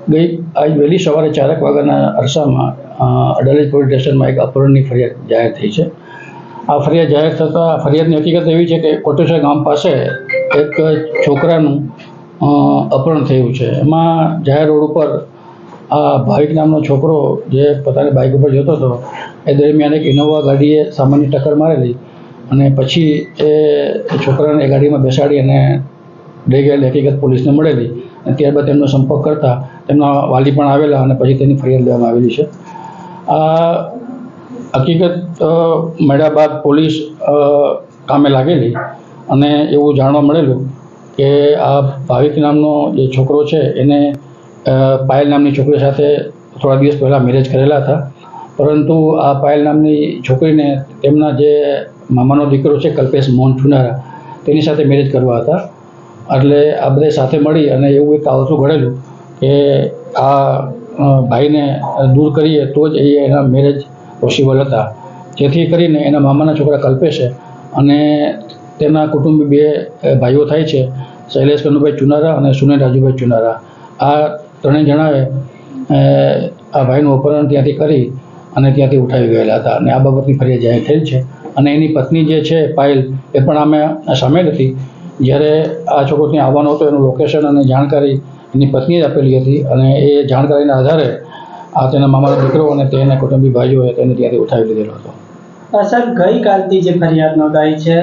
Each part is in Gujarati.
આજ વહેલી સવારે 4 વાગ્યાના અરસામાં અડાલજ પોલીસ સ્ટેશનમાં એક અપહરણની ફરિયાદ જાહેર થઈ છે। આ ફરિયાદ જાહેર થતાં ફરિયાદની હકીકત એવી છે કે કોટેશ્વર ગામ પાસે એક છોકરાનું અપહરણ થયું છે। એમાં જાહેર રોડ ઉપર આ ભાવિક નામનો છોકરો જે પોતાની બાઇક ઉપર જતો હતો એ દરમિયાન એક ઇનોવા ગાડીએ સામાન્ય ટક્કર મારેલી અને પછી એ છોકરાને એ ગાડીમાં બેસાડી અને લઈ ગયેલી હકીકત પોલીસને મળેલી અને ત્યારબાદ તેમનો સંપર્ક કરતા તેમના વાલી પણ આવેલા અને પછી તેની ફરિયાદ લેવામાં આવેલી છે। આ હકીકત મળ્યા બાદ પોલીસ કામે લાગેલી અને એવું જાણવા મળેલું કે આ ભાવિક નામનો જે છોકરો છે એને પાયલ નામની છોકરી સાથે થોડા દિવસ પહેલાં મેરેજ કરેલા હતા, પરંતુ આ પાયલ નામની છોકરીને તેમના જે મામાનો દીકરો છે કલ્પેશ મોહન ચુનારા તેની સાથે મેરેજ કરવા હતા। એટલે આ બધા સાથે મળી અને એવું એક કાવતરું ઘડેલું કે આ ભાઈને દૂર કરીએ તો જ એના મેરેજ પોસિબલ હતા, જેથી કરીને એના મામાના છોકરા કલ્પેશે અને તેના કુટુંબી બે ભાઈઓ થાય છે, શૈલેષ કનુભાઈ ચુનારા અને સુનિલ રાજુભાઈ ચુનારા। આ ત્રણેય જણાએ આ ભાઈનું અપહરણ ત્યાંથી કરી અને ત્યાંથી ઉઠાવી ગયેલા હતા અને આ બાબતની ફરિયાદ જાહેર થયેલ છે અને એની પત્ની જે છે પાયલ એ પણ આમે સામેલ હતી। જ્યારે આ છોકરો ત્યાં આવવાનો હતો એનું લોકેશન અને જાણકારી એની પત્નીએ જ આપેલી હતી અને એ જાણકારીના આધારે આ તેના મામાનો દીકરો અને તેના કુટુંબી ભાઈઓએ તેને ત્યાંથી ઉઠાવી લીધેલો હતો। સાહેબ, ગઈકાલથી જે ફરિયાદ નોંધાઈ છે,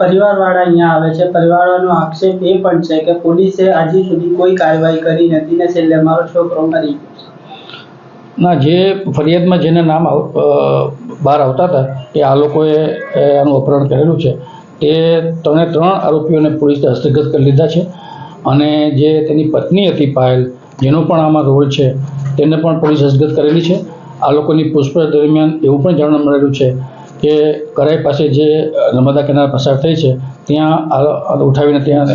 પરિવારવાળા અહીંયા આવે છે, પરિવારવાળાનો આક્ષેપ એ પણ છે કે પોલીસે હજી સુધી કોઈ કાર્યવાહી કરી નથી ને છેલ્લે મારો છોકરો મરી ગયો। ના, જે ફરિયાદમાં જેના નામ બહાર આવતા હતા કે આ લોકોએ આનું અપહરણ કરેલું છે તે ત્રણ આરોપીઓને પોલીસે હસ્તગત કરી લીધા છે અને જે તેની પત્ની હતી પાયલ, જેનો પણ આમાં રોલ છે, તેને પણ પોલીસ હસ્તગત કરેલી છે। આ લોકોની પૂછપરછ દરમિયાન એવું પણ જાણવા મળેલું છે કે કરાઈ પાસે જે નર્મદા કેનાલ પસાર થઈ છે ત્યાં ઉઠાવીને ત્યાં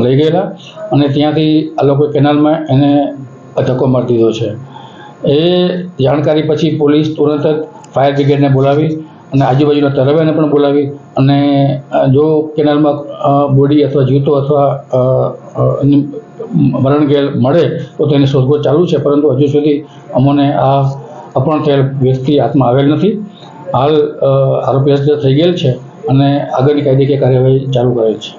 લઈ ગયેલા અને ત્યાંથી આ લોકોએ કેનાલમાં એને ધક્કો મારી દીધો છે। એ જાણકારી પછી પોલીસ તુરંત જ ફાયર બ્રિગેડને બોલાવી અને આજુબાજુના તરવૈયાને પણ બોલાવી અને જો કેનાલમાં બોડી અથવા જીવતો અથવા મરણ ગયેલ મળે તો તેની શોધખોળ ચાલુ છે, પરંતુ હજુ સુધી અમોને આ અપહરણ થયેલ વ્યક્તિ હાથમાં આવેલ નથી। હાલ આરોપી હસ્તગત થઈ ગયેલ છે અને આગળની કાયદેકીય કાર્યવાહી ચાલુ કરેલ છે।